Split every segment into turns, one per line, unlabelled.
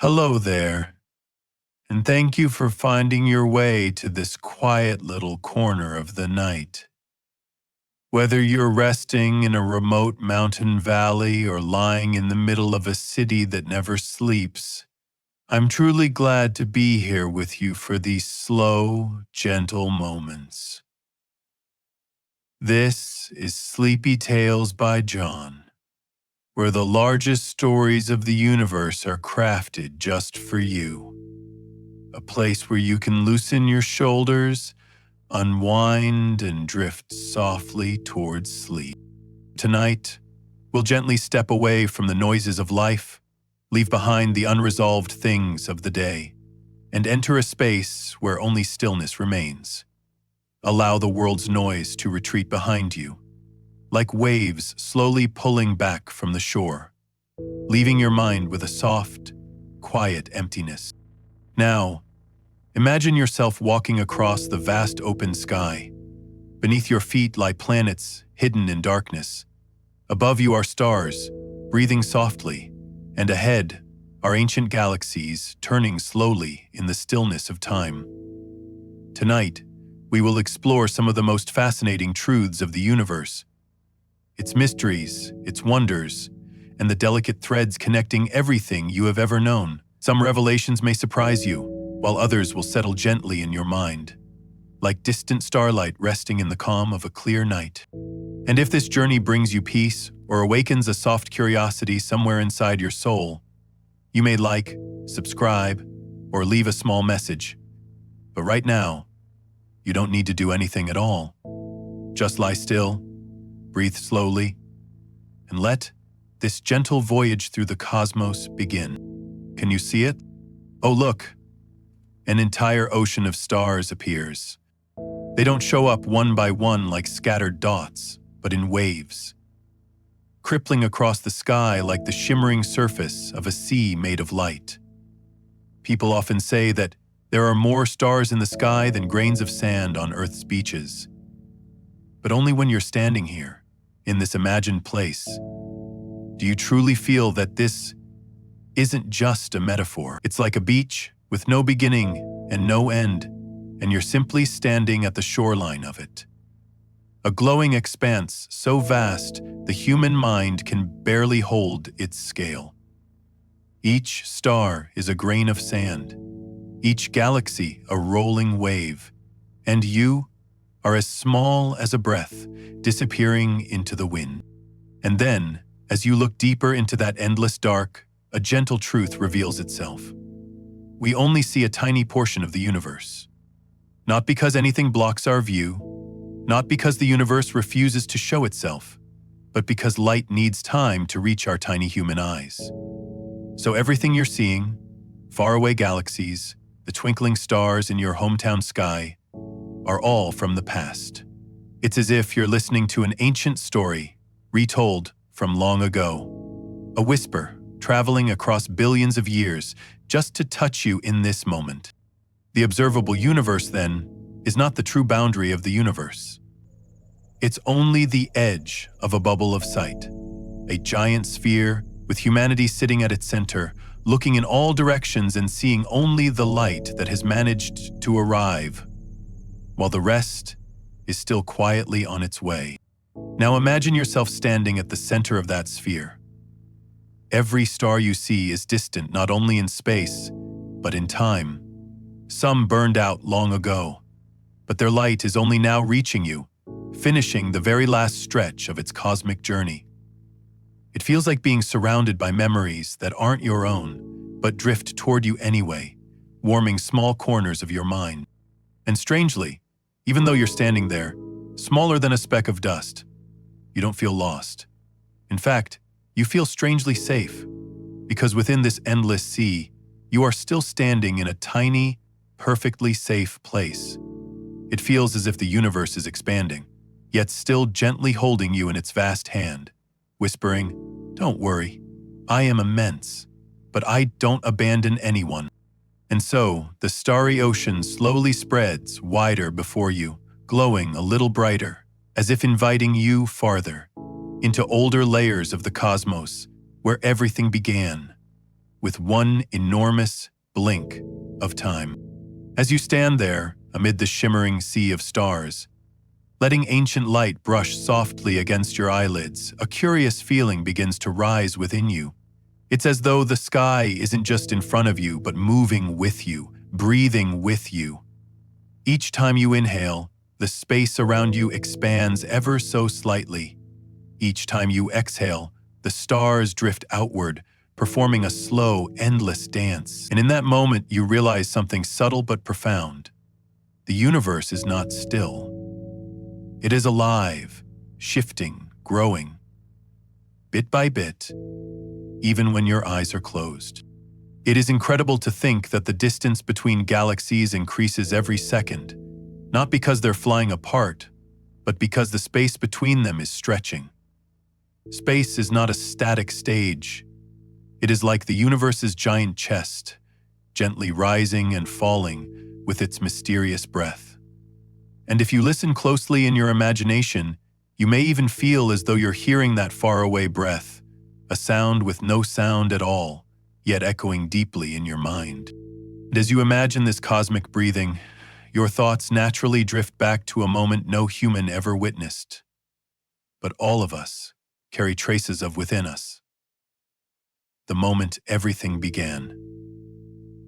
Hello there, and thank you for finding your way to this quiet little corner of the night. Whether you're resting in a remote mountain valley or lying in the middle of a city that never sleeps, I'm truly glad to be here with you for these slow, gentle moments. This is Sleepy Tales by John, where the largest stories of the universe are crafted just for you. A place where you can loosen your shoulders, unwind, and drift softly towards sleep. Tonight, we'll gently step away from the noises of life, leave behind the unresolved things of the day, and enter a space where only stillness remains. Allow the world's noise to retreat behind you, like waves slowly pulling back from the shore, leaving your mind with a soft, quiet emptiness. Now, imagine yourself walking across the vast open sky. Beneath your feet lie planets hidden in darkness. Above you are stars, breathing softly, and ahead are ancient galaxies turning slowly in the stillness of time. Tonight, we will explore some of the most fascinating truths of the universe, its mysteries, its wonders, and the delicate threads connecting everything you have ever known. Some revelations may surprise you, while others will settle gently in your mind, like distant starlight resting in the calm of a clear night. And if this journey brings you peace or awakens a soft curiosity somewhere inside your soul, you may like, subscribe, or leave a small message. But right now, you don't need to do anything at all. Just lie still, breathe slowly, and let this gentle voyage through the cosmos begin. Can you see it? Oh, look! An entire ocean of stars appears. They don't show up one by one like scattered dots, but in waves, crippling across the sky like the shimmering surface of a sea made of light. People often say that there are more stars in the sky than grains of sand on Earth's beaches. But only when you're standing here, in this imagined place, do you truly feel that this isn't just a metaphor. It's like a beach with no beginning and no end, and you're simply standing at the shoreline of it. A glowing expanse so vast the human mind can barely hold its scale. Each star is a grain of sand, each galaxy a rolling wave, and you are as small as a breath disappearing into the wind. And then, as you look deeper into that endless dark, a gentle truth reveals itself. We only see a tiny portion of the universe. Not because anything blocks our view, not because the universe refuses to show itself, but because light needs time to reach our tiny human eyes. So everything you're seeing, faraway galaxies, the twinkling stars in your hometown sky, are all from the past. It's as if you're listening to an ancient story, retold from long ago. A whisper traveling across billions of years just to touch you in this moment. The observable universe, then, is not the true boundary of the universe. It's only the edge of a bubble of sight, a giant sphere with humanity sitting at its center, looking in all directions and seeing only the light that has managed to arrive, while the rest is still quietly on its way. Now imagine yourself standing at the center of that sphere. Every star you see is distant not only in space, but in time. Some burned out long ago, but their light is only now reaching you, finishing the very last stretch of its cosmic journey. It feels like being surrounded by memories that aren't your own, but drift toward you anyway, warming small corners of your mind. And strangely, even though you're standing there, smaller than a speck of dust, you don't feel lost. In fact, you feel strangely safe, because within this endless sea, you are still standing in a tiny, perfectly safe place. It feels as if the universe is expanding, yet still gently holding you in its vast hand, whispering, "Don't worry, I am immense, but I don't abandon anyone." And so, the starry ocean slowly spreads wider before you, glowing a little brighter, as if inviting you farther, into older layers of the cosmos, where everything began, with one enormous blink of time. As you stand there, amid the shimmering sea of stars, letting ancient light brush softly against your eyelids, a curious feeling begins to rise within you. It's as though the sky isn't just in front of you, but moving with you, breathing with you. Each time you inhale, the space around you expands ever so slightly. Each time you exhale, the stars drift outward, performing a slow, endless dance. And in that moment, you realize something subtle but profound. The universe is not still. It is alive, shifting, growing, bit by bit, even when your eyes are closed. It is incredible to think that the distance between galaxies increases every second, not because they're flying apart, but because the space between them is stretching. Space is not a static stage. It is like the universe's giant chest, gently rising and falling with its mysterious breath. And if you listen closely in your imagination, you may even feel as though you're hearing that faraway breath, a sound with no sound at all, yet echoing deeply in your mind. And as you imagine this cosmic breathing, your thoughts naturally drift back to a moment no human ever witnessed, but all of us carry traces of within us. The moment everything began.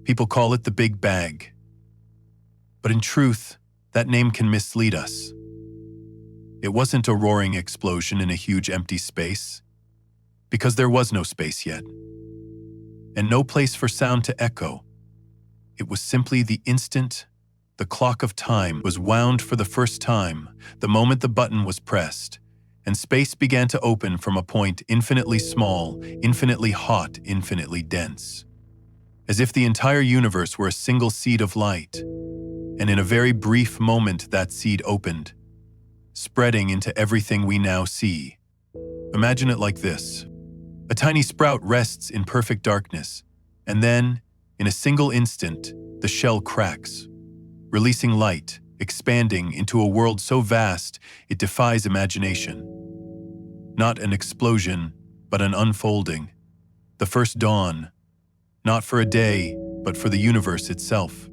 People call it the Big Bang, but in truth, that name can mislead us. It wasn't a roaring explosion in a huge empty space, because there was no space yet, and no place for sound to echo. It was simply the instant the clock of time was wound for the first time, the moment the button was pressed, and space began to open from a point infinitely small, infinitely hot, infinitely dense. As if the entire universe were a single seed of light, and in a very brief moment that seed opened, spreading into everything we now see. Imagine it like this. A tiny sprout rests in perfect darkness, and then, in a single instant, the shell cracks, releasing light, expanding into a world so vast it defies imagination. Not an explosion, but an unfolding. The first dawn, not for a day, but for the universe itself.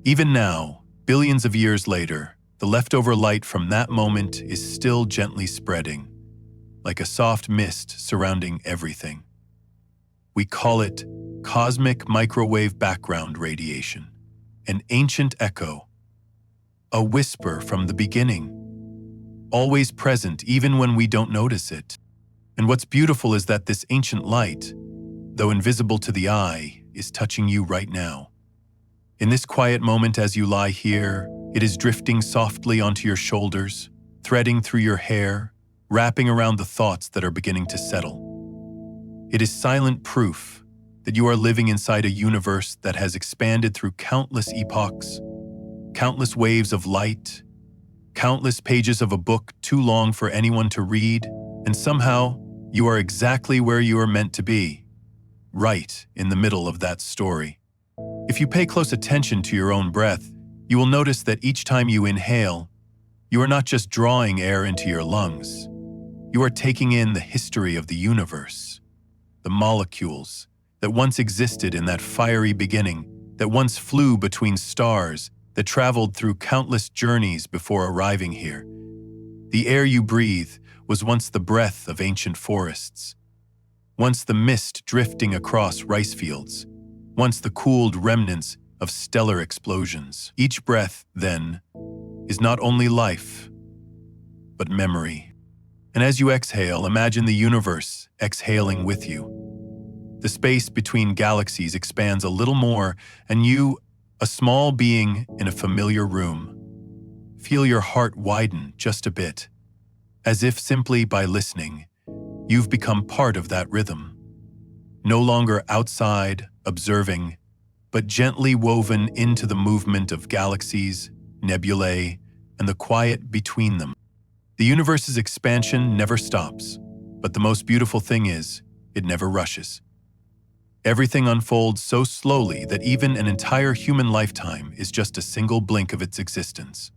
Even now, billions of years later, the leftover light from that moment is still gently spreading, like a soft mist surrounding everything. We call it cosmic microwave background radiation, an ancient echo, a whisper from the beginning, always present even when we don't notice it. And what's beautiful is that this ancient light, though invisible to the eye, is touching you right now. In this quiet moment as you lie here, it is drifting softly onto your shoulders, threading through your hair, wrapping around the thoughts that are beginning to settle. It is silent proof that you are living inside a universe that has expanded through countless epochs, countless waves of light, countless pages of a book too long for anyone to read, and somehow you are exactly where you are meant to be, right in the middle of that story. If you pay close attention to your own breath, you will notice that each time you inhale, you are not just drawing air into your lungs. You are taking in the history of the universe, the molecules that once existed in that fiery beginning, that once flew between stars, that traveled through countless journeys before arriving here. The air you breathe was once the breath of ancient forests, once the mist drifting across rice fields, once the cooled remnants of stellar explosions. Each breath, then, is not only life, but memory. And as you exhale, imagine the universe exhaling with you. The space between galaxies expands a little more, and you, a small being in a familiar room, feel your heart widen just a bit, as if simply by listening, you've become part of that rhythm. No longer outside, observing, but gently woven into the movement of galaxies, nebulae, and the quiet between them. The universe's expansion never stops, but the most beautiful thing is, it never rushes. Everything unfolds so slowly that even an entire human lifetime is just a single blink of its existence.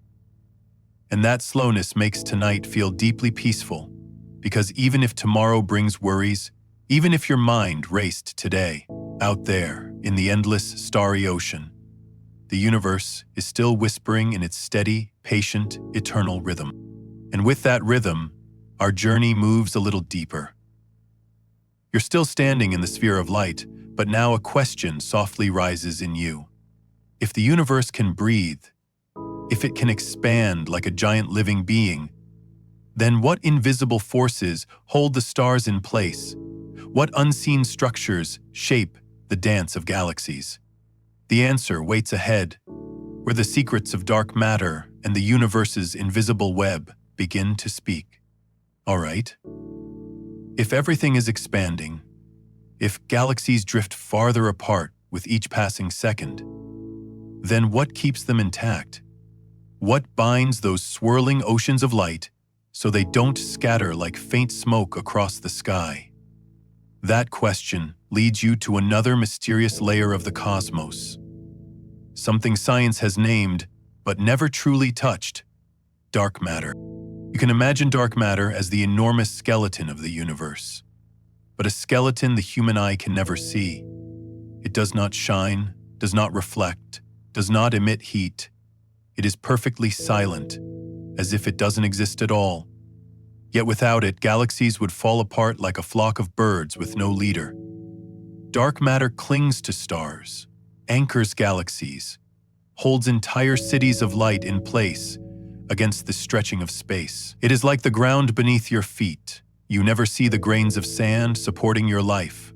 And that slowness makes tonight feel deeply peaceful, because even if tomorrow brings worries, even if your mind raced today, Out there, in the endless, starry ocean, the universe is still whispering in its steady, patient, eternal rhythm. And with that rhythm, our journey moves a little deeper. You're still standing in the sphere of light, but now a question softly rises in you. If the universe can breathe, if it can expand like a giant living being, then what invisible forces hold the stars in place? What unseen structures shape the dance of galaxies? The answer waits ahead, where the secrets of dark matter and the universe's invisible web begin to speak. All right. If everything is expanding, if galaxies drift farther apart with each passing second, then what keeps them intact? What binds those swirling oceans of light so they don't scatter like faint smoke across the sky? That question leads you to another mysterious layer of the cosmos. Something science has named, but never truly touched: dark matter. You can imagine dark matter as the enormous skeleton of the universe. But a skeleton the human eye can never see. It does not shine, does not reflect, does not emit heat. It is perfectly silent, as if it doesn't exist at all. Yet without it, galaxies would fall apart like a flock of birds with no leader. Dark matter clings to stars, anchors galaxies, holds entire cities of light in place against the stretching of space. It is like the ground beneath your feet. You never see the grains of sand supporting your life.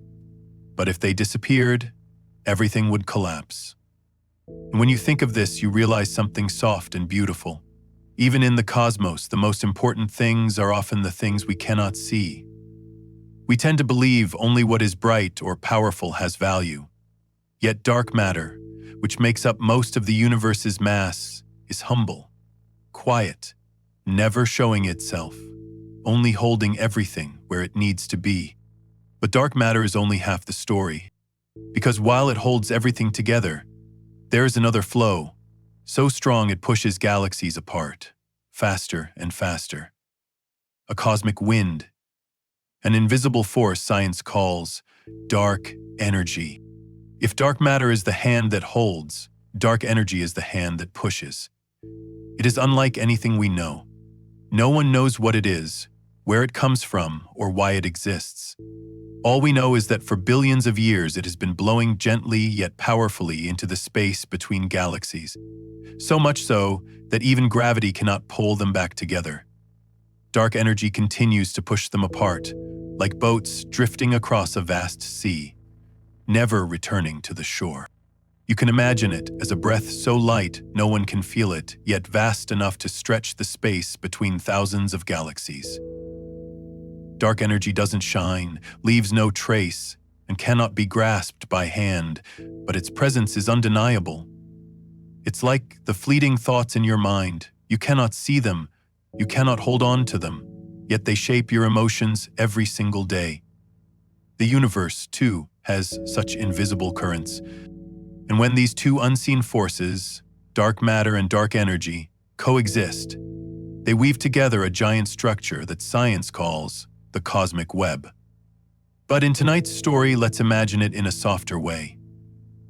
But if they disappeared, everything would collapse. And when you think of this, you realize something soft and beautiful. Even in the cosmos, the most important things are often the things we cannot see. We tend to believe only what is bright or powerful has value. Yet dark matter, which makes up most of the universe's mass, is humble, quiet, never showing itself, only holding everything where it needs to be. But dark matter is only half the story, because while it holds everything together, there is another flow, so strong it pushes galaxies apart, faster and faster. A cosmic wind, an invisible force science calls dark energy. If dark matter is the hand that holds, dark energy is the hand that pushes. It is unlike anything we know. No one knows what it is, where it comes from, or why it exists. All we know is that for billions of years it has been blowing gently yet powerfully into the space between galaxies. So much so that even gravity cannot pull them back together. Dark energy continues to push them apart, like boats drifting across a vast sea, never returning to the shore. You can imagine it as a breath so light no one can feel it, yet vast enough to stretch the space between thousands of galaxies. Dark energy doesn't shine, leaves no trace, and cannot be grasped by hand, but its presence is undeniable. It's like the fleeting thoughts in your mind. You cannot see them, you cannot hold on to them, yet they shape your emotions every single day. The universe, too, has such invisible currents. And when these two unseen forces, dark matter and dark energy, coexist, they weave together a giant structure that science calls the cosmic web. But in tonight's story, let's imagine it in a softer way.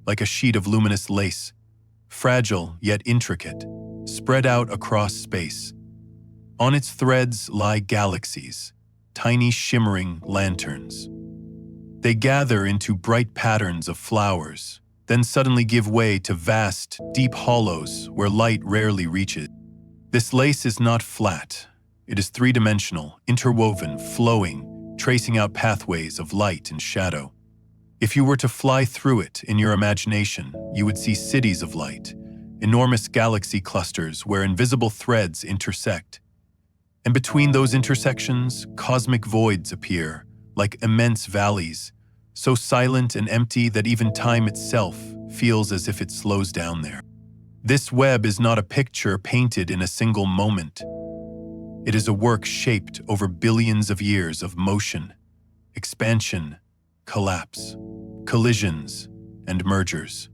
Like a sheet of luminous lace, fragile yet intricate, spread out across space. On its threads lie galaxies, tiny shimmering lanterns. They gather into bright patterns of flowers, then suddenly give way to vast, deep hollows where light rarely reaches. This lace is not flat. It is three-dimensional, interwoven, flowing, tracing out pathways of light and shadow. If you were to fly through it in your imagination, you would see cities of light, enormous galaxy clusters where invisible threads intersect. And between those intersections, cosmic voids appear, like immense valleys, so silent and empty that even time itself feels as if it slows down there. This web is not a picture painted in a single moment. It is a work shaped over billions of years of motion, expansion, collapse, collisions, and mergers.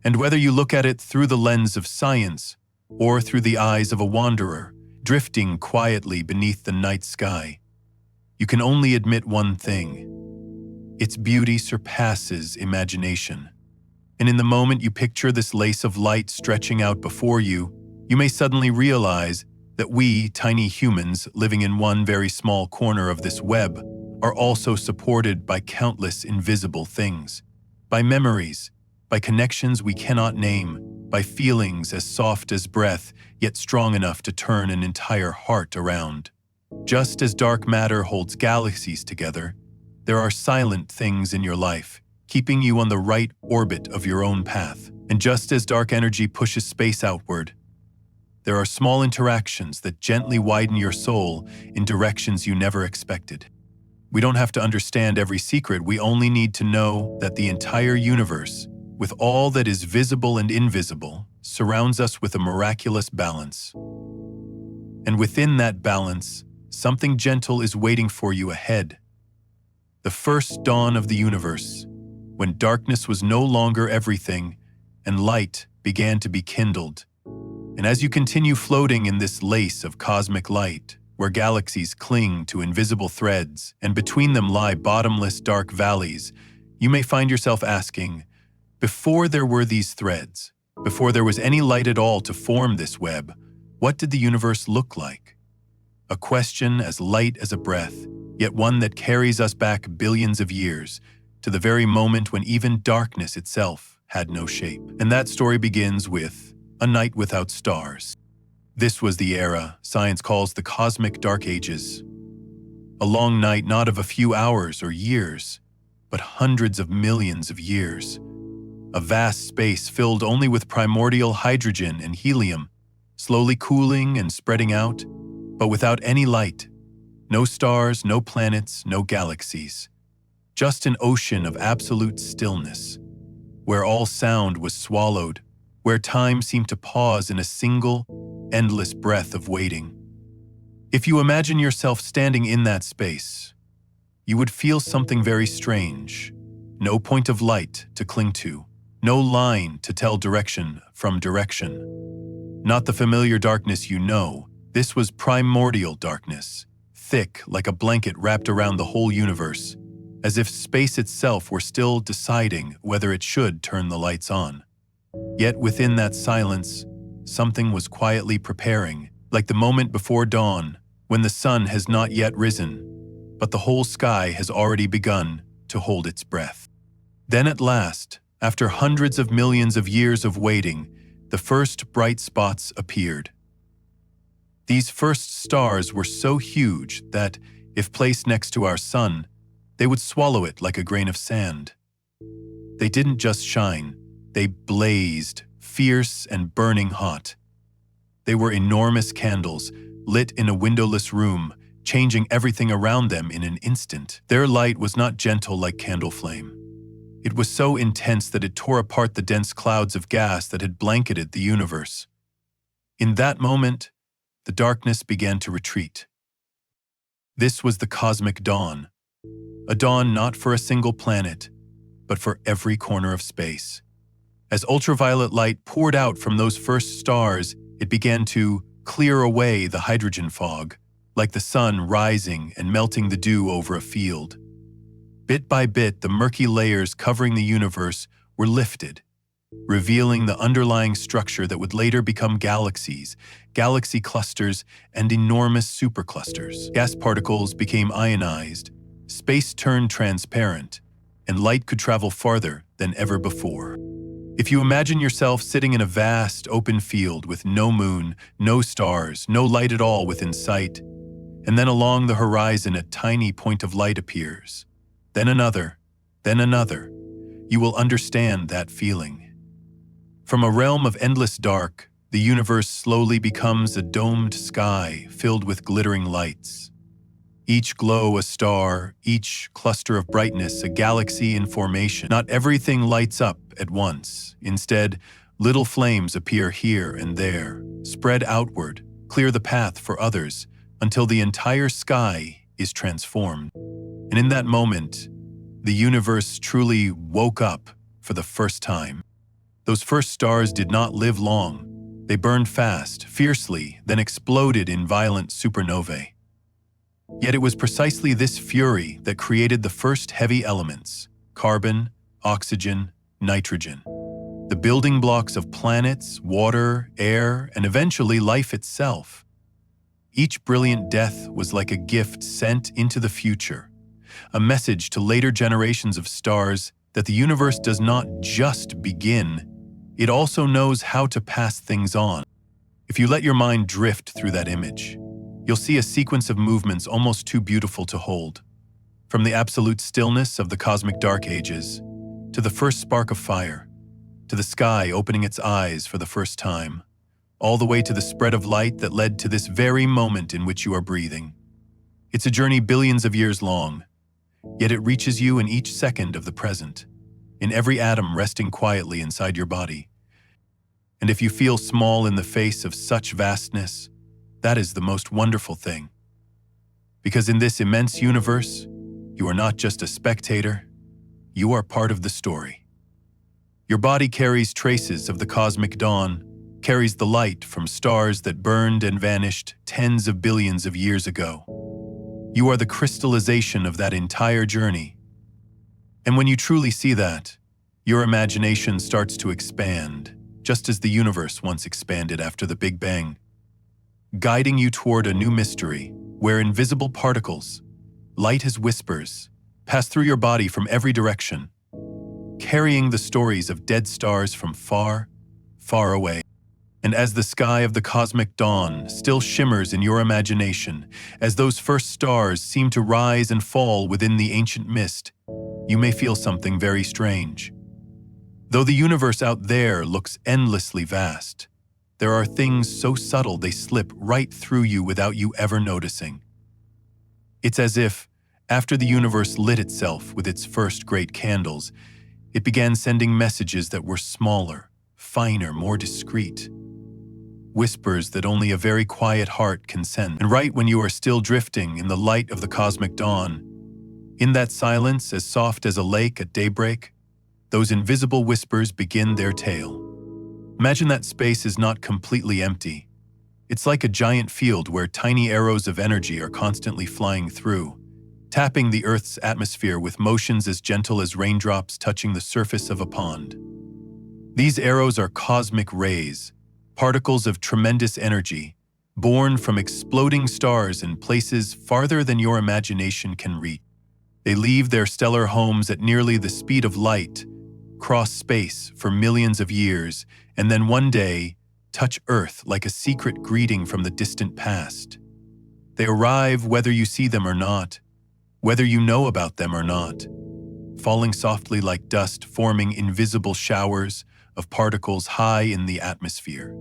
And whether you look at it through the lens of science or through the eyes of a wanderer drifting quietly beneath the night sky, you can only admit one thing. Its beauty surpasses imagination. And in the moment you picture this lace of light stretching out before you, you may suddenly realize that we, tiny humans living in one very small corner of this web, are also supported by countless invisible things, by memories, by connections we cannot name, by feelings as soft as breath, yet strong enough to turn an entire heart around. Just as dark matter holds galaxies together, there are silent things in your life, keeping you on the right orbit of your own path. And just as dark energy pushes space outward, there are small interactions that gently widen your soul in directions you never expected. We don't have to understand every secret, we only need to know that the entire universe, with all that is visible and invisible, surrounds us with a miraculous balance. And within that balance, something gentle is waiting for you ahead. The first dawn of the universe, when darkness was no longer everything and light began to be kindled. And as you continue floating in this lace of cosmic light, where galaxies cling to invisible threads and between them lie bottomless dark valleys, you may find yourself asking, before there were these threads, before there was any light at all to form this web, what did the universe look like? A question as light as a breath, yet one that carries us back billions of years, to the very moment when even darkness itself had no shape. And that story begins with a night without stars. This was the era science calls the cosmic dark ages. A long night not of a few hours or years, but hundreds of millions of years. A vast space filled only with primordial hydrogen and helium, slowly cooling and spreading out, but without any light. No stars, no planets, no galaxies. Just an ocean of absolute stillness, where all sound was swallowed, where time seemed to pause in a single, endless breath of waiting. If you imagine yourself standing in that space, you would feel something very strange. No point of light to cling to, no line to tell direction from direction. Not the familiar darkness you know, this was primordial darkness, thick like a blanket wrapped around the whole universe, as if space itself were still deciding whether it should turn the lights on. Yet within that silence, something was quietly preparing, like the moment before dawn, when the sun has not yet risen, but the whole sky has already begun to hold its breath. Then at last, after hundreds of millions of years of waiting, the first bright spots appeared. These first stars were so huge that, if placed next to our sun, they would swallow it like a grain of sand. They didn't just shine, they blazed, fierce and burning hot. They were enormous candles, lit in a windowless room, changing everything around them in an instant. Their light was not gentle like candle flame. It was so intense that it tore apart the dense clouds of gas that had blanketed the universe. In that moment, the darkness began to retreat. This was the cosmic dawn, a dawn not for a single planet, but for every corner of space. As ultraviolet light poured out from those first stars, it began to clear away the hydrogen fog, like the sun rising and melting the dew over a field. Bit by bit, the murky layers covering the universe were lifted, revealing the underlying structure that would later become galaxies, galaxy clusters, and enormous superclusters. Gas particles became ionized, space turned transparent, and light could travel farther than ever before. If you imagine yourself sitting in a vast open field with no moon, no stars, no light at all within sight, and then along the horizon a tiny point of light appears, then another, you will understand that feeling. From a realm of endless dark, the universe slowly becomes a domed sky filled with glittering lights. Each glow a star, each cluster of brightness a galaxy in formation. Not everything lights up at once. Instead, little flames appear here and there, spread outward, clear the path for others, until the entire sky is transformed. And in that moment, the universe truly woke up for the first time. Those first stars did not live long. They burned fast, fiercely, then exploded in violent supernovae. Yet it was precisely this fury that created the first heavy elements: carbon, oxygen, nitrogen, the building blocks of planets, water, air, and eventually life itself. Each brilliant death was like a gift sent into the future, a message to later generations of stars that the universe does not just begin, it also knows how to pass things on. If you let your mind drift through that image, you'll see a sequence of movements almost too beautiful to hold. From the absolute stillness of the cosmic dark ages, to the first spark of fire, to the sky opening its eyes for the first time, all the way to the spread of light that led to this very moment in which you are breathing. It's a journey billions of years long, yet it reaches you in each second of the present, in every atom resting quietly inside your body. And if you feel small in the face of such vastness, that is the most wonderful thing. Because in this immense universe, you are not just a spectator, you are part of the story. Your body carries traces of the cosmic dawn, carries the light from stars that burned and vanished tens of billions of years ago. You are the crystallization of that entire journey. And when you truly see that, your imagination starts to expand, just as the universe once expanded after the Big Bang, guiding you toward a new mystery where invisible particles, light as whispers, pass through your body from every direction, carrying the stories of dead stars from far, far away. And as the sky of the cosmic dawn still shimmers in your imagination, as those first stars seem to rise and fall within the ancient mist, you may feel something very strange. Though the universe out there looks endlessly vast, there are things so subtle they slip right through you without you ever noticing. It's as if, after the universe lit itself with its first great candles, it began sending messages that were smaller, finer, more discreet. Whispers that only a very quiet heart can send. And right when you are still drifting in the light of the cosmic dawn, in that silence as soft as a lake at daybreak, those invisible whispers begin their tale. Imagine that space is not completely empty. It's like a giant field where tiny arrows of energy are constantly flying through, tapping the Earth's atmosphere with motions as gentle as raindrops touching the surface of a pond. These arrows are cosmic rays, particles of tremendous energy, born from exploding stars in places farther than your imagination can reach. They leave their stellar homes at nearly the speed of light, cross space for millions of years, and then one day touch Earth like a secret greeting from the distant past. They arrive whether you see them or not, whether you know about them or not, falling softly like dust, forming invisible showers of particles high in the atmosphere.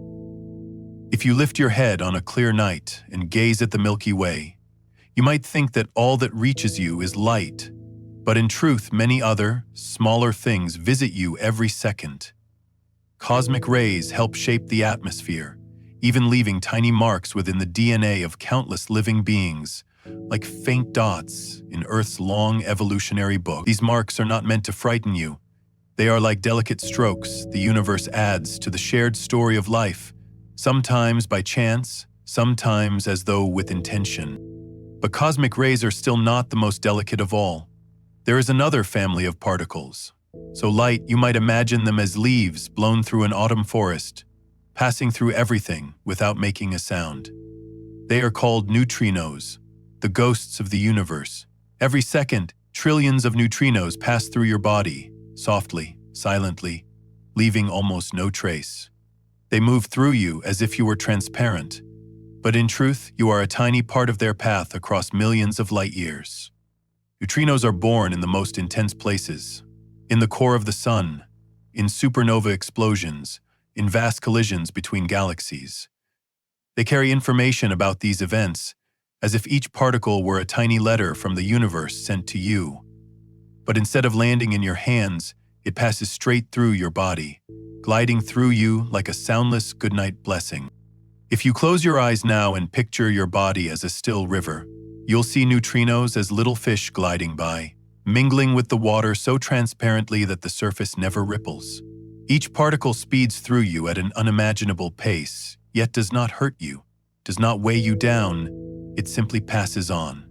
If you lift your head on a clear night and gaze at the Milky Way, you might think that all that reaches you is light, but in truth, many other, smaller things visit you every second. Cosmic rays help shape the atmosphere, even leaving tiny marks within the DNA of countless living beings, like faint dots in Earth's long evolutionary book. These marks are not meant to frighten you. They are like delicate strokes the universe adds to the shared story of life, sometimes by chance, sometimes as though with intention. But cosmic rays are still not the most delicate of all. There is another family of particles, so light you might imagine them as leaves blown through an autumn forest, passing through everything without making a sound. They are called neutrinos, the ghosts of the universe. Every second, trillions of neutrinos pass through your body, softly, silently, leaving almost no trace. They move through you as if you were transparent, but in truth, you are a tiny part of their path across millions of light years. Neutrinos are born in the most intense places, in the core of the sun, in supernova explosions, in vast collisions between galaxies. They carry information about these events, as if each particle were a tiny letter from the universe sent to you. But instead of landing in your hands, it passes straight through your body, gliding through you like a soundless goodnight blessing. If you close your eyes now and picture your body as a still river, you'll see neutrinos as little fish gliding by, mingling with the water so transparently that the surface never ripples. Each particle speeds through you at an unimaginable pace, yet does not hurt you, does not weigh you down, it simply passes on.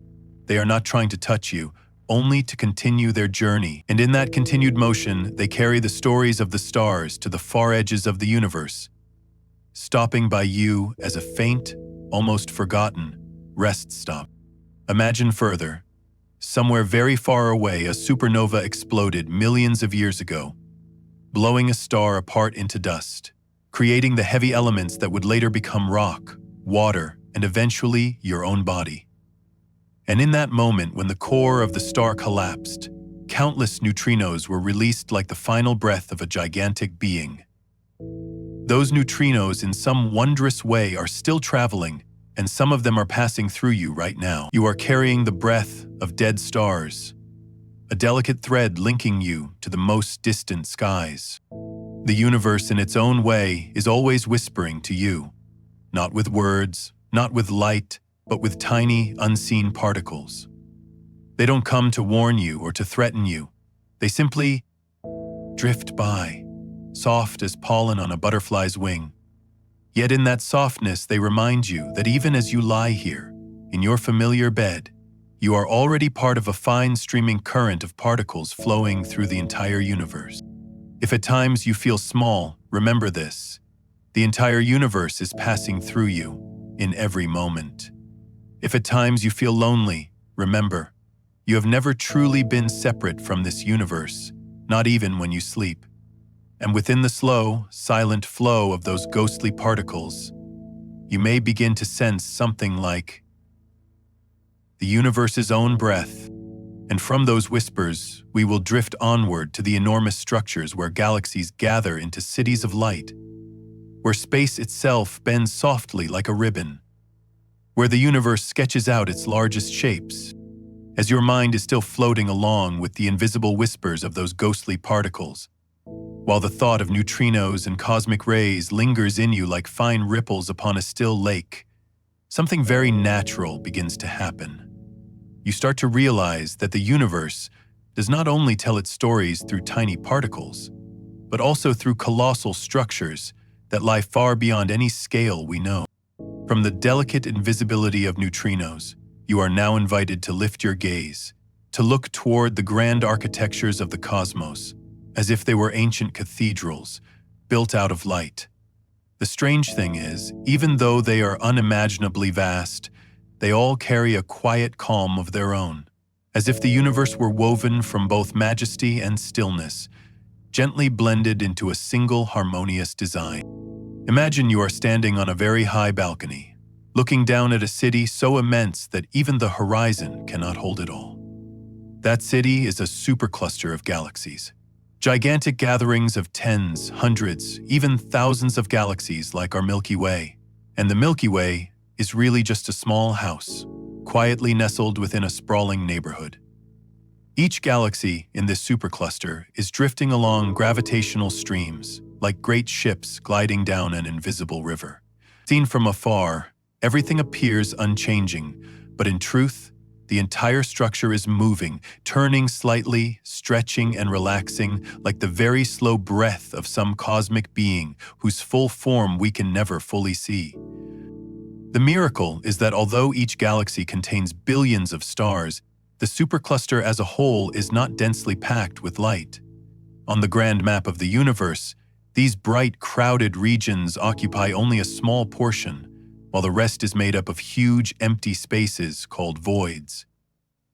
They are not trying to touch you, only to continue their journey. And in that continued motion, they carry the stories of the stars to the far edges of the universe, stopping by you as a faint, almost forgotten, rest stop. Imagine further. Somewhere very far away, a supernova exploded millions of years ago, blowing a star apart into dust, creating the heavy elements that would later become rock, water, and eventually your own body. And in that moment, when the core of the star collapsed, countless neutrinos were released like the final breath of a gigantic being. Those neutrinos, in some wondrous way, are still traveling, and some of them are passing through you right now. You are carrying the breath of dead stars, a delicate thread linking you to the most distant skies. The universe, in its own way, is always whispering to you, not with words, not with light, but with tiny, unseen particles. They don't come to warn you or to threaten you. They simply drift by, soft as pollen on a butterfly's wing. Yet in that softness, they remind you that even as you lie here, in your familiar bed, you are already part of a fine streaming current of particles flowing through the entire universe. If at times you feel small, remember this: the entire universe is passing through you in every moment. If at times you feel lonely, remember, you have never truly been separate from this universe, not even when you sleep. And within the slow, silent flow of those ghostly particles, you may begin to sense something like the universe's own breath. And from those whispers, we will drift onward to the enormous structures where galaxies gather into cities of light, where space itself bends softly like a ribbon, where the universe sketches out its largest shapes, as your mind is still floating along with the invisible whispers of those ghostly particles, while the thought of neutrinos and cosmic rays lingers in you like fine ripples upon a still lake. Something very natural begins to happen. You start to realize that the universe does not only tell its stories through tiny particles, but also through colossal structures that lie far beyond any scale we know. From the delicate invisibility of neutrinos, you are now invited to lift your gaze, to look toward the grand architectures of the cosmos, as if they were ancient cathedrals built out of light. The strange thing is, even though they are unimaginably vast, they all carry a quiet calm of their own, as if the universe were woven from both majesty and stillness, gently blended into a single harmonious design. Imagine you are standing on a very high balcony, looking down at a city so immense that even the horizon cannot hold it all. That city is a supercluster of galaxies, gigantic gatherings of tens, hundreds, even thousands of galaxies like our Milky Way. And the Milky Way is really just a small house, quietly nestled within a sprawling neighborhood. Each galaxy in this supercluster is drifting along gravitational streams, like great ships gliding down an invisible river. Seen from afar, everything appears unchanging, but in truth, the entire structure is moving, turning slightly, stretching and relaxing like the very slow breath of some cosmic being whose full form we can never fully see. The miracle is that although each galaxy contains billions of stars, the supercluster as a whole is not densely packed with light. On the grand map of the universe, these bright, crowded regions occupy only a small portion, while the rest is made up of huge, empty spaces called voids.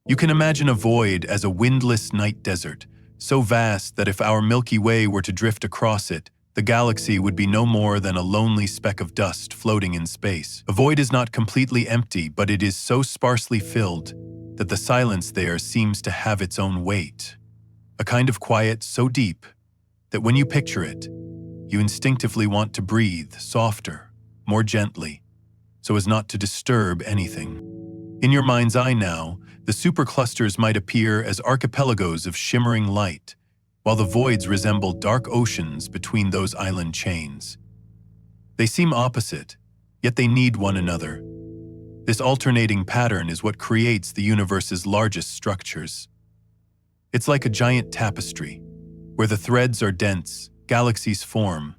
You can imagine a void as a windless night desert, so vast that if our Milky Way were to drift across it, the galaxy would be no more than a lonely speck of dust floating in space. A void is not completely empty, but it is so sparsely filled that the silence there seems to have its own weight. A kind of quiet so deep that when you picture it, you instinctively want to breathe softer, more gently, so as not to disturb anything. In your mind's eye now, the superclusters might appear as archipelagos of shimmering light, while the voids resemble dark oceans between those island chains. They seem opposite, yet they need one another. This alternating pattern is what creates the universe's largest structures. It's like a giant tapestry. Where the threads are dense, galaxies form.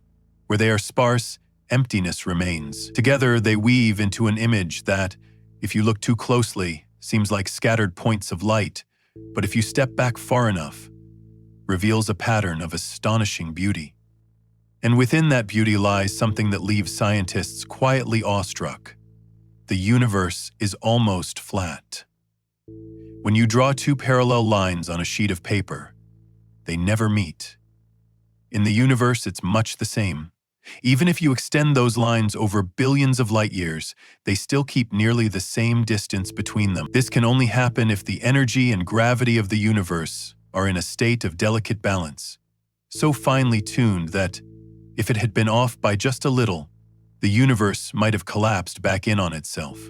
Where they are sparse, emptiness remains. Together, they weave into an image that, if you look too closely, seems like scattered points of light, but if you step back far enough, reveals a pattern of astonishing beauty. And within that beauty lies something that leaves scientists quietly awestruck. The universe is almost flat. When you draw two parallel lines on a sheet of paper, they never meet. In the universe, it's much the same. Even if you extend those lines over billions of light years, they still keep nearly the same distance between them. This can only happen if the energy and gravity of the universe are in a state of delicate balance, so finely tuned that, if it had been off by just a little, the universe might have collapsed back in on itself,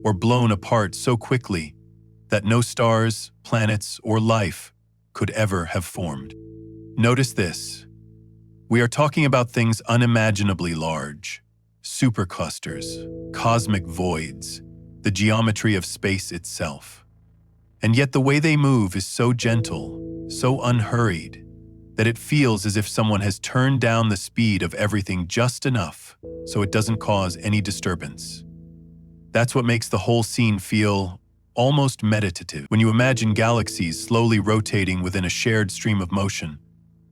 or blown apart so quickly that no stars, planets, or life could ever have formed. Notice this. We are talking about things unimaginably large, superclusters, cosmic voids, the geometry of space itself. And yet the way they move is so gentle, so unhurried, that it feels as if someone has turned down the speed of everything just enough so it doesn't cause any disturbance. That's what makes the whole scene feel almost meditative. When you imagine galaxies slowly rotating within a shared stream of motion,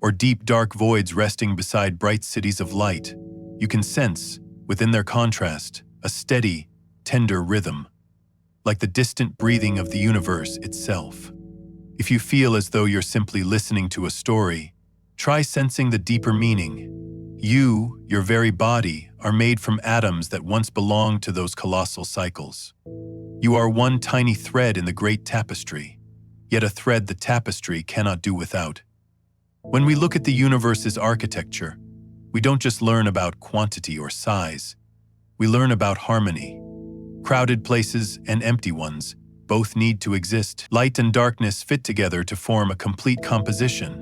or deep dark voids resting beside bright cities of light, you can sense, within their contrast, a steady, tender rhythm, like the distant breathing of the universe itself. If you feel as though you're simply listening to a story, try sensing the deeper meaning. You, your very body, are made from atoms that once belonged to those colossal cycles. You are one tiny thread in the great tapestry, yet a thread the tapestry cannot do without. When we look at the universe's architecture, we don't just learn about quantity or size. We learn about harmony. Crowded places and empty ones both need to exist. Light and darkness fit together to form a complete composition.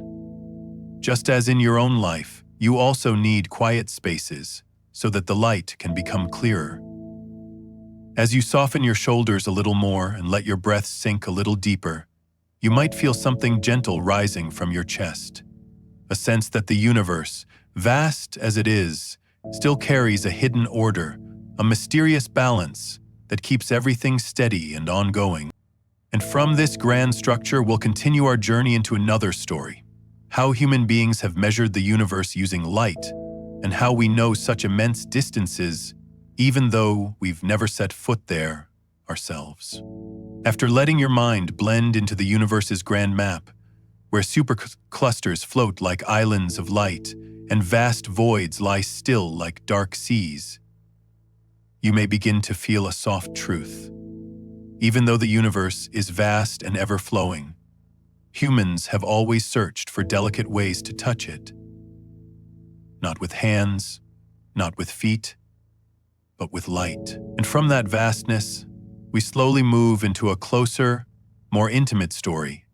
Just as in your own life, you also need quiet spaces so that the light can become clearer. As you soften your shoulders a little more and let your breath sink a little deeper, you might feel something gentle rising from your chest. A sense that the universe, vast as it is, still carries a hidden order, a mysterious balance that keeps everything steady and ongoing. And from this grand structure, we'll continue our journey into another story: how human beings have measured the universe using light, and how we know such immense distances even though we've never set foot there ourselves. After letting your mind blend into the universe's grand map, where superclusters float like islands of light and vast voids lie still like dark seas, you may begin to feel a soft truth. Even though the universe is vast and ever-flowing, humans have always searched for delicate ways to touch it. Not with hands, not with feet, but with light. And from that vastness, we slowly move into a closer, more intimate story.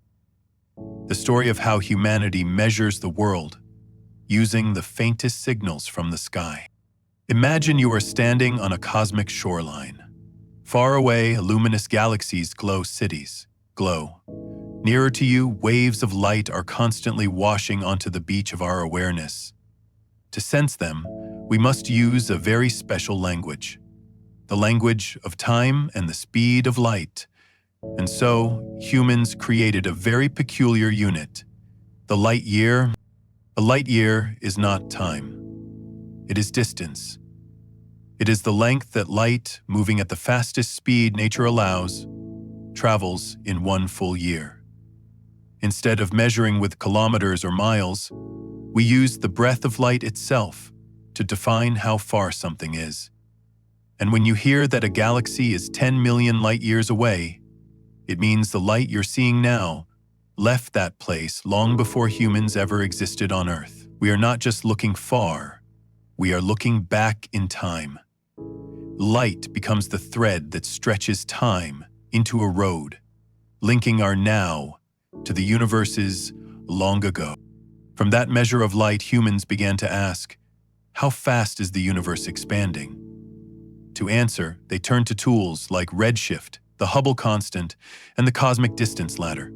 The story of how humanity measures the world using the faintest signals from the sky. Imagine you are standing on a cosmic shoreline. Far away, luminous galaxies glow cities, glow. Nearer to you, waves of light are constantly washing onto the beach of our awareness. To sense them, we must use a very special language, the language of time and the speed of light. And so, humans created a very peculiar unit, the light year. A light year is not time. It is distance. It is the length that light, moving at the fastest speed nature allows, travels in one full year. Instead of measuring with kilometers or miles, we use the breath of light itself to define how far something is. And when you hear that a galaxy is 10 million light years away, it means the light you're seeing now left that place long before humans ever existed on Earth. We are not just looking far, we are looking back in time. Light becomes the thread that stretches time into a road, linking our now to the universe's long ago. From that measure of light, humans began to ask, how fast is the universe expanding? To answer, they turned to tools like redshift, the Hubble constant, and the cosmic distance ladder.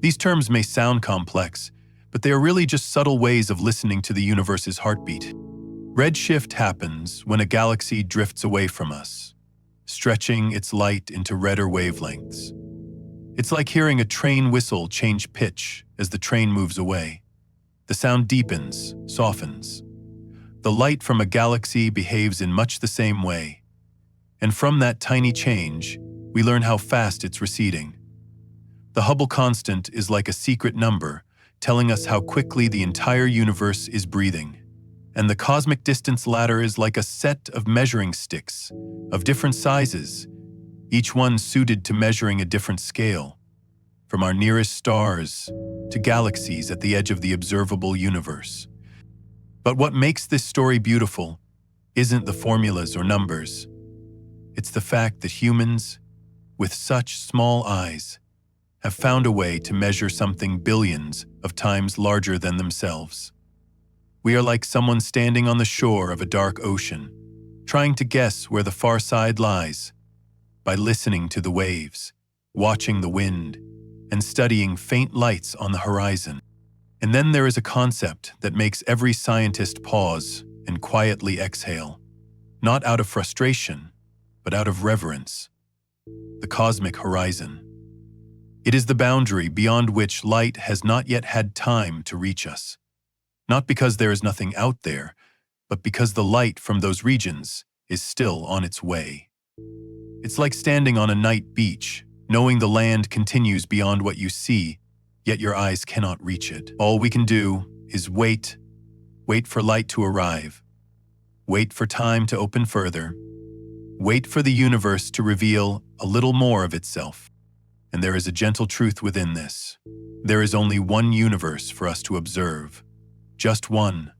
These terms may sound complex, but they are really just subtle ways of listening to the universe's heartbeat. Redshift happens when a galaxy drifts away from us, stretching its light into redder wavelengths. It's like hearing a train whistle change pitch as the train moves away. The sound deepens, softens. The light from a galaxy behaves in much the same way. And from that tiny change, we learn how fast it's receding. The Hubble constant is like a secret number, telling us how quickly the entire universe is breathing. And the cosmic distance ladder is like a set of measuring sticks, of different sizes, each one suited to measuring a different scale, from our nearest stars to galaxies at the edge of the observable universe. But what makes this story beautiful isn't the formulas or numbers. It's the fact that humans, with such small eyes, have found a way to measure something billions of times larger than themselves. We are like someone standing on the shore of a dark ocean, trying to guess where the far side lies, by listening to the waves, watching the wind, and studying faint lights on the horizon. And then there is a concept that makes every scientist pause and quietly exhale, not out of frustration, but out of reverence: the cosmic horizon. It is the boundary beyond which light has not yet had time to reach us. Not because there is nothing out there, but because the light from those regions is still on its way. It's like standing on a night beach, knowing the land continues beyond what you see, yet your eyes cannot reach it. All we can do is wait for light to arrive, wait for time to open further, wait for the universe to reveal a little more of itself. And there is a gentle truth within this. There is only one universe for us to observe. Just one.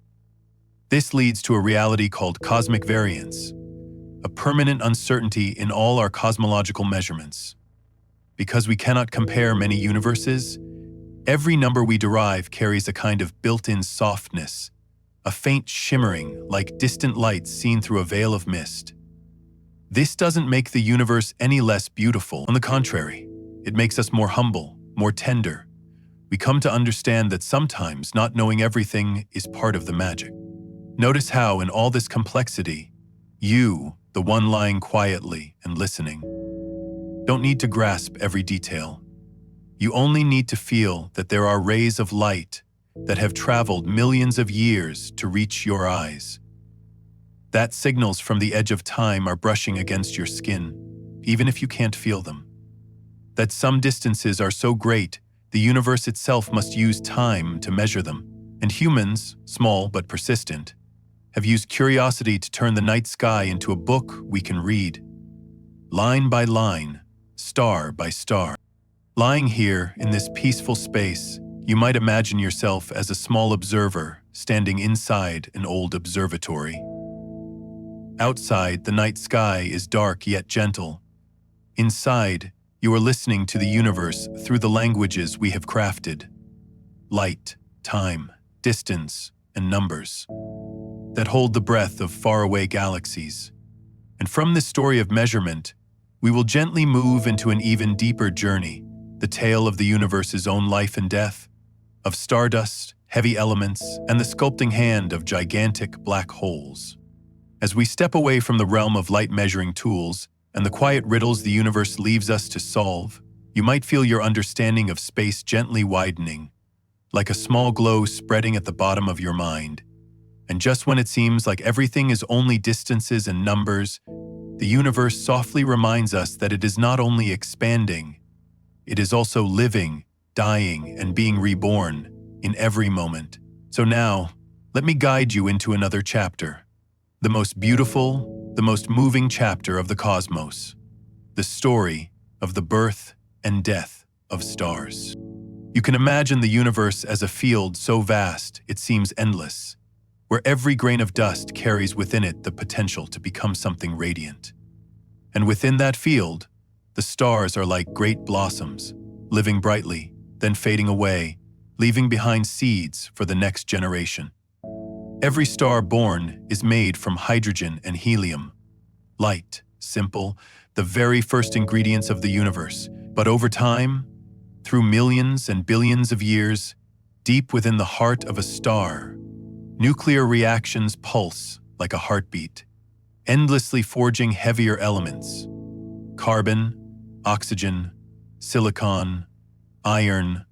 This leads to a reality called cosmic variance, a permanent uncertainty in all our cosmological measurements. Because we cannot compare many universes, every number we derive carries a kind of built-in softness, a faint shimmering like distant lights seen through a veil of mist. This doesn't make the universe any less beautiful. On the contrary, it makes us more humble, more tender. We come to understand that sometimes not knowing everything is part of the magic. Notice how, in all this complexity, you, the one lying quietly and listening, don't need to grasp every detail. You only need to feel that there are rays of light that have traveled millions of years to reach your eyes. That signals from the edge of time are brushing against your skin, even if you can't feel them. That some distances are so great, the universe itself must use time to measure them. And humans, small but persistent, have used curiosity to turn the night sky into a book we can read, line by line, star by star. Lying here in this peaceful space, you might imagine yourself as a small observer standing inside an old observatory. Outside, the night sky is dark yet gentle. Inside, you are listening to the universe through the languages we have crafted: light, time, distance, and numbers that hold the breath of faraway galaxies. And from this story of measurement, we will gently move into an even deeper journey, the tale of the universe's own life and death, of stardust, heavy elements, and the sculpting hand of gigantic black holes. As we step away from the realm of light-measuring tools and the quiet riddles the universe leaves us to solve, you might feel your understanding of space gently widening, like a small glow spreading at the bottom of your mind. And just when it seems like everything is only distances and numbers, the universe softly reminds us that it is not only expanding, it is also living, dying, and being reborn in every moment. So now, let me guide you into another chapter, the most beautiful, the most moving chapter of the cosmos, the story of the birth and death of stars. You can imagine the universe as a field so vast it seems endless, where every grain of dust carries within it the potential to become something radiant. And within that field, the stars are like great blossoms, living brightly, then fading away, leaving behind seeds for the next generation. Every star born is made from hydrogen and helium. Light, simple, the very first ingredients of the universe. But over time, through millions and billions of years, deep within the heart of a star, nuclear reactions pulse like a heartbeat, endlessly forging heavier elements, carbon, oxygen, silicon, iron,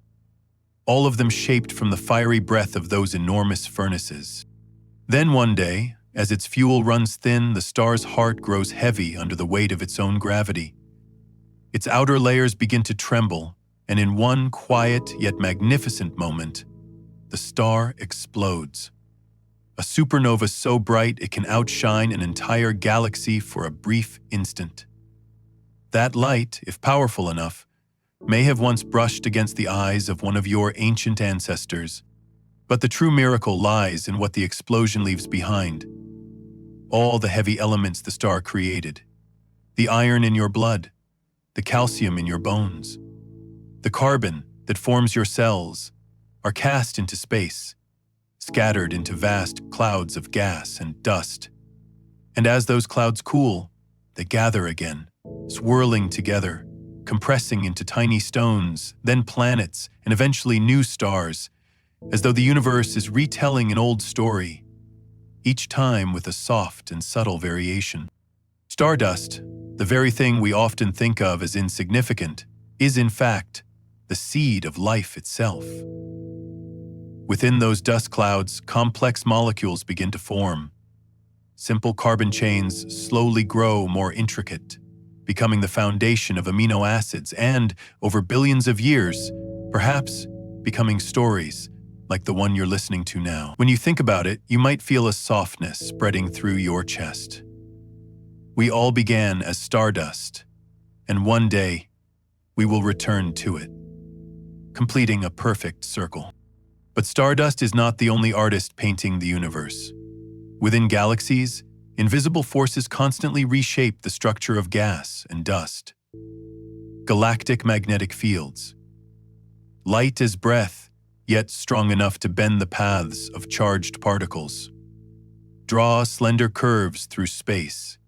all of them shaped from the fiery breath of those enormous furnaces. Then one day, as its fuel runs thin, the star's heart grows heavy under the weight of its own gravity. Its outer layers begin to tremble, and in one quiet yet magnificent moment, the star explodes. A supernova so bright it can outshine an entire galaxy for a brief instant. That light, if powerful enough, may have once brushed against the eyes of one of your ancient ancestors, but the true miracle lies in what the explosion leaves behind. All the heavy elements the star created, the iron in your blood, the calcium in your bones, the carbon that forms your cells, are cast into space, scattered into vast clouds of gas and dust. And as those clouds cool, they gather again, swirling together, compressing into tiny stones, then planets, and eventually new stars, as though the universe is retelling an old story, each time with a soft and subtle variation. Stardust, the very thing we often think of as insignificant, is in fact the seed of life itself. Within those dust clouds, complex molecules begin to form. Simple carbon chains slowly grow more intricate, becoming the foundation of amino acids and, over billions of years, perhaps becoming stories like the one you're listening to now. When you think about it, you might feel a softness spreading through your chest. We all began as stardust, and one day we will return to it, completing a perfect circle. But stardust is not the only artist painting the universe. Within galaxies, invisible forces constantly reshape the structure of gas and dust. Galactic magnetic fields. Light as breath, yet strong enough to bend the paths of charged particles. Draw slender curves through space.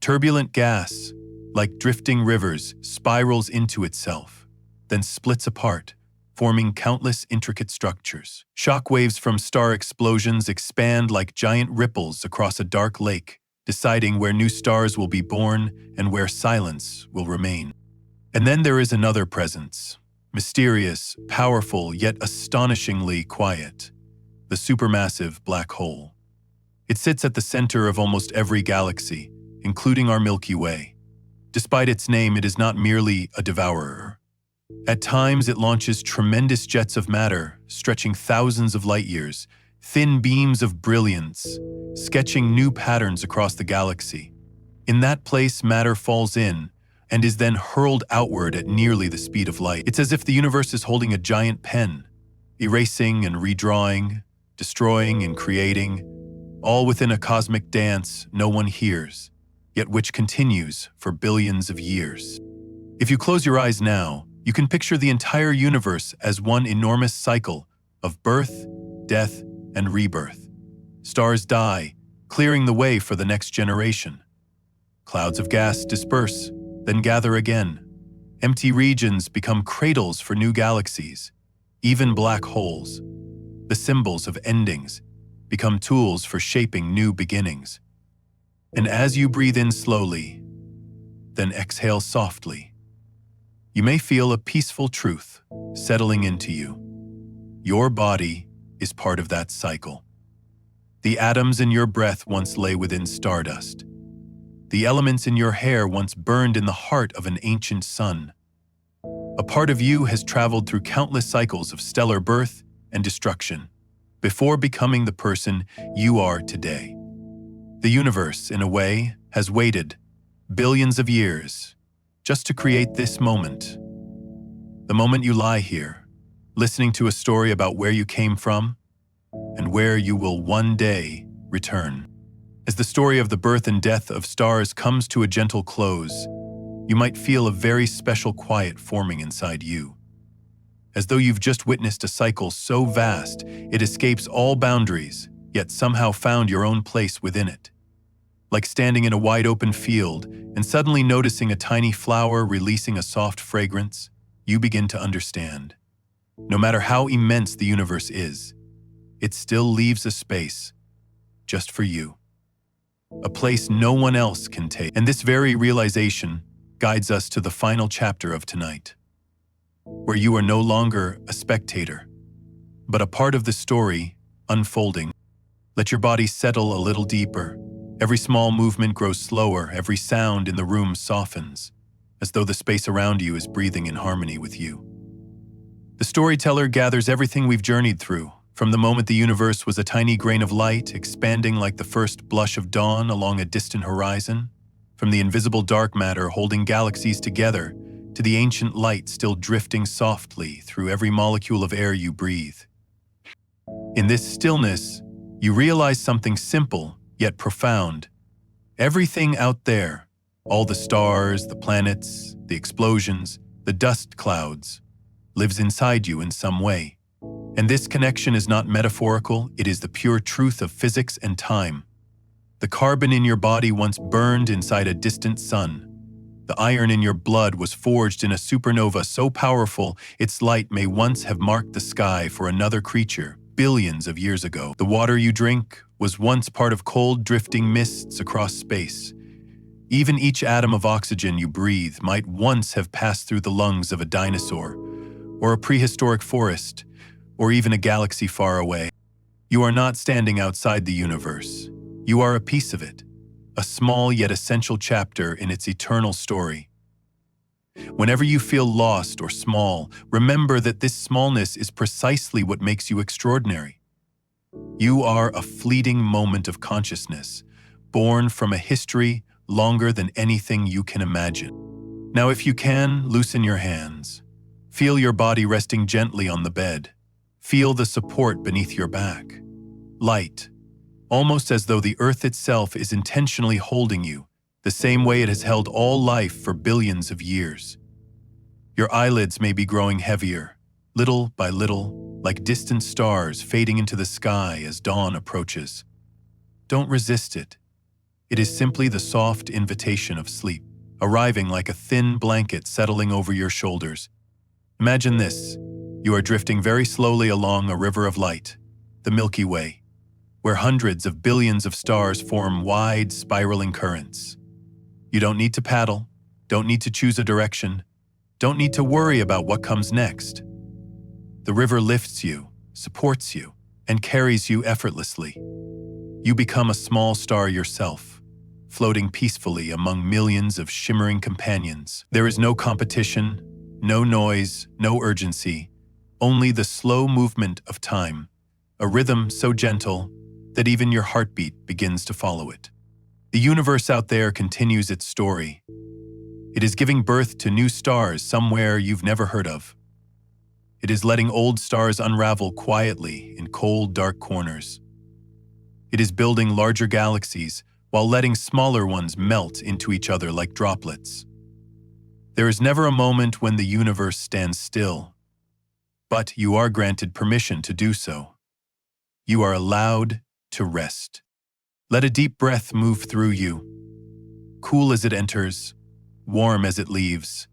Turbulent gas, like drifting rivers, spirals into itself, then splits apart, forming countless intricate structures. Shockwaves from star explosions expand like giant ripples across a dark lake, deciding where new stars will be born and where silence will remain. And then there is another presence, mysterious, powerful, yet astonishingly quiet, the supermassive black hole. It sits at the center of almost every galaxy, including our Milky Way. Despite its name, it is not merely a devourer. At times, it launches tremendous jets of matter, stretching thousands of light years, thin beams of brilliance, sketching new patterns across the galaxy. In that place, matter falls in and is then hurled outward at nearly the speed of light. It's as if the universe is holding a giant pen, erasing and redrawing, destroying and creating, all within a cosmic dance no one hears, yet which continues for billions of years. If you close your eyes now, you can picture the entire universe as one enormous cycle of birth, death, and rebirth. Stars die, clearing the way for the next generation. Clouds of gas disperse, then gather again. Empty regions become cradles for new galaxies. Even black holes, the symbols of endings, become tools for shaping new beginnings. And as you breathe in slowly, then exhale softly, you may feel a peaceful truth settling into you. Your body is part of that cycle. The atoms in your breath once lay within stardust. The elements in your hair once burned in the heart of an ancient sun. A part of you has traveled through countless cycles of stellar birth and destruction before becoming the person you are today. The universe, in a way, has waited billions of years just to create this moment. The moment you lie here, listening to a story about where you came from and where you will one day return. As the story of the birth and death of stars comes to a gentle close, you might feel a very special quiet forming inside you. As though you've just witnessed a cycle so vast, it escapes all boundaries, yet somehow found your own place within it. Like standing in a wide open field and suddenly noticing a tiny flower releasing a soft fragrance, you begin to understand. No matter how immense the universe is, it still leaves a space just for you. A place no one else can take. And this very realization guides us to the final chapter of tonight, where you are no longer a spectator, but a part of the story unfolding. Let your body settle a little deeper. Every small movement grows slower, every sound in the room softens, as though the space around you is breathing in harmony with you. The storyteller gathers everything we've journeyed through, from the moment the universe was a tiny grain of light expanding like the first blush of dawn along a distant horizon, from the invisible dark matter holding galaxies together to the ancient light still drifting softly through every molecule of air you breathe. In this stillness, you realize something simple yet profound. Everything out there, all the stars, the planets, the explosions, the dust clouds, lives inside you in some way. And this connection is not metaphorical, it is the pure truth of physics and time. The carbon in your body once burned inside a distant sun. The iron in your blood was forged in a supernova so powerful its light may once have marked the sky for another creature billions of years ago. The water you drink was once part of cold, drifting mists across space. Even each atom of oxygen you breathe might once have passed through the lungs of a dinosaur, or a prehistoric forest, or even a galaxy far away. You are not standing outside the universe. You are a piece of it, a small yet essential chapter in its eternal story. Whenever you feel lost or small, remember that this smallness is precisely what makes you extraordinary. You are a fleeting moment of consciousness, born from a history longer than anything you can imagine. Now, if you can, loosen your hands. Feel your body resting gently on the bed. Feel the support beneath your back. Light, almost as though the earth itself is intentionally holding you, the same way it has held all life for billions of years. Your eyelids may be growing heavier, little by little, like distant stars fading into the sky as dawn approaches. Don't resist it. It is simply the soft invitation of sleep, arriving like a thin blanket settling over your shoulders. Imagine this. You are drifting very slowly along a river of light, the Milky Way, where hundreds of billions of stars form wide, spiraling currents. You don't need to paddle, don't need to choose a direction, don't need to worry about what comes next. The river lifts you, supports you, and carries you effortlessly. You become a small star yourself, floating peacefully among millions of shimmering companions. There is no competition, no noise, no urgency, only the slow movement of time, a rhythm so gentle that even your heartbeat begins to follow it. The universe out there continues its story. It is giving birth to new stars somewhere you've never heard of. It is letting old stars unravel quietly in cold, dark corners. It is building larger galaxies while letting smaller ones melt into each other like droplets. There is never a moment when the universe stands still, but you are granted permission to do so. You are allowed to rest. Let a deep breath move through you, cool as it enters, warm as it leaves.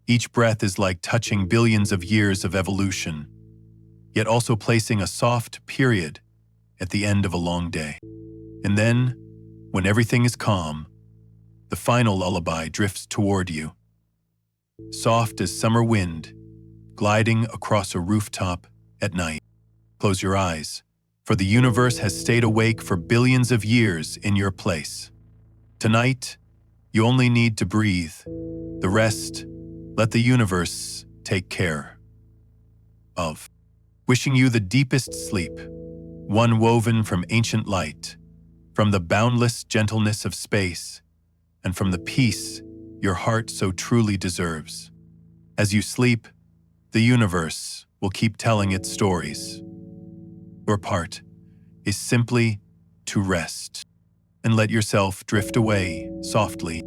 Each breath is like touching billions of years of evolution, yet also placing a soft period at the end of a long day. And then, when everything is calm, the final lullaby drifts toward you. Soft as summer wind, gliding across a rooftop at night. Close your eyes, for the universe has stayed awake for billions of years in your place. Tonight, you only need to breathe. The rest, let the universe take care of. Wishing you the deepest sleep, one woven from ancient light, from the boundless gentleness of space, and from the peace your heart so truly deserves. As you sleep, the universe will keep telling its stories. Your part is simply to rest and let yourself drift away softly.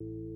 you